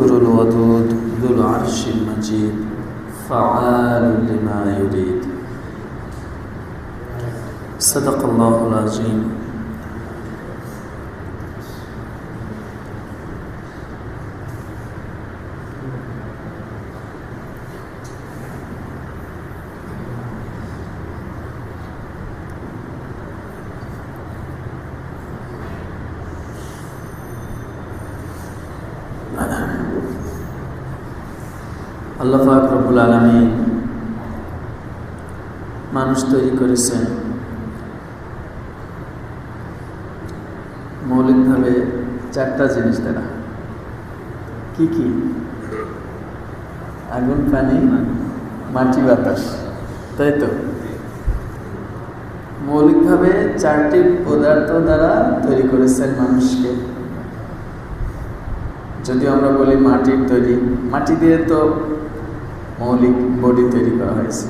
البر الودود ذو العرش المجيد فعال لما يريد صدق الله العظيم আল্লাহ পাক রব্বুল আলামিন মানুষ তৈরি করেছেন মৌলিকভাবে চারটা জিনিস দ্বারা। কি কি? আগুন, পানি, মাটি, বাতাস, তাই তো? মৌলিকভাবে চারটি পদার্থ দ্বারা তৈরি করেছেন মানুষকে। যদিও আমরা বলি মাটির তৈরি, মাটি দিয়ে তো মৌলিক বডি তৈরি করা হয়েছে,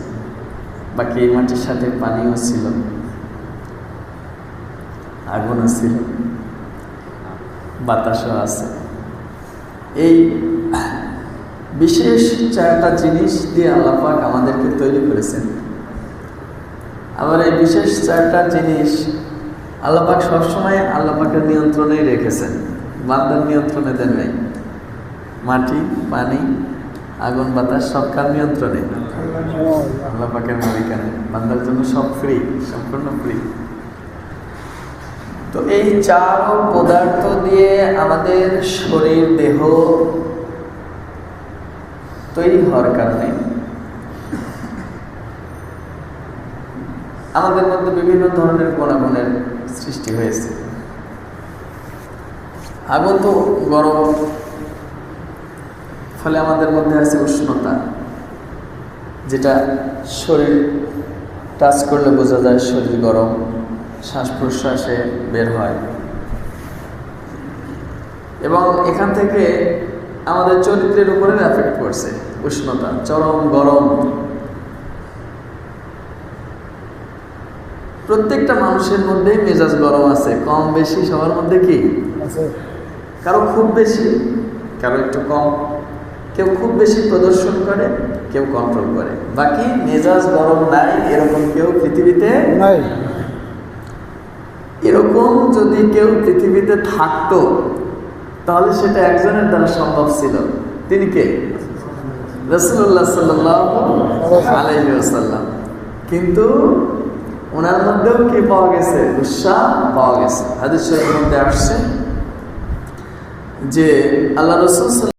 বাকি এই মাটির সাথে পানিও ছিল, আগুনও ছিল, বাতাসও আছে। এই বিশেষ চারটা জিনিস দিয়ে আল্লাহ পাক আমাদেরকে তৈরি করেছেন। আবার এই বিশেষ চারটা জিনিস আল্লাহ পাক সবসময় আল্লাহ পাকের নিয়ন্ত্রণেই রেখেছেন, বান্দার নিয়ন্ত্রণে দেন নাই। মাটি, পানি, আগুন, বাতাস সব কার নিয়ন্ত্রণে? আল্লাহ পাকের মালিকানা। বান্দার জন্য সব ফ্রি, সম্পূর্ণ ফ্রি। তো এই চার পদার্থ দিয়ে আমাদের শরীর, দেহ তৈরি হওয়ার কারণে আমাদের মধ্যে বিভিন্ন ধরনের গুণাগুণের সৃষ্টি হয়েছে। আগুন তো গরম, ফলে আমাদের মধ্যে আছে উষ্ণতা, যেটা শরীর টাচ করলে বোঝা যায় শরীর গরম, শ্বাস প্রশ্বাসে বের হয়, এবং এখান থেকে আমাদের চরিত্রের উপরে এফেক্ট করছে উষ্ণতা, চরম গরম। প্রত্যেকটা মানুষের মধ্যে মেজাজ গরম আছে, কম বেশি সবার মধ্যে। কি কারো খুব বেশি, কারো একটু কম, কেউ খুব বেশি প্রদর্শন করে, কেউ কন্ট্রোল করে, বাকি মেজাজ গরম নাই এরকম কেউ পৃথিবীতে নাই। এরকম যদি কেউ পৃথিবীতে থাকতো তাহলে সেটা একজনের দ্বারা সম্ভব ছিল। তিনি কে? রাসূলুল্লাহ সাল্লাল্লাহু আলাইহি ওয়াসাল্লাম। কিন্তু ওনার মধ্যেও কি পাওয়া গেছে? উৎসাহ পাওয়া গেছে। হাদিস শরীফের মধ্যে আসছে যে আল্লাহ রাসূল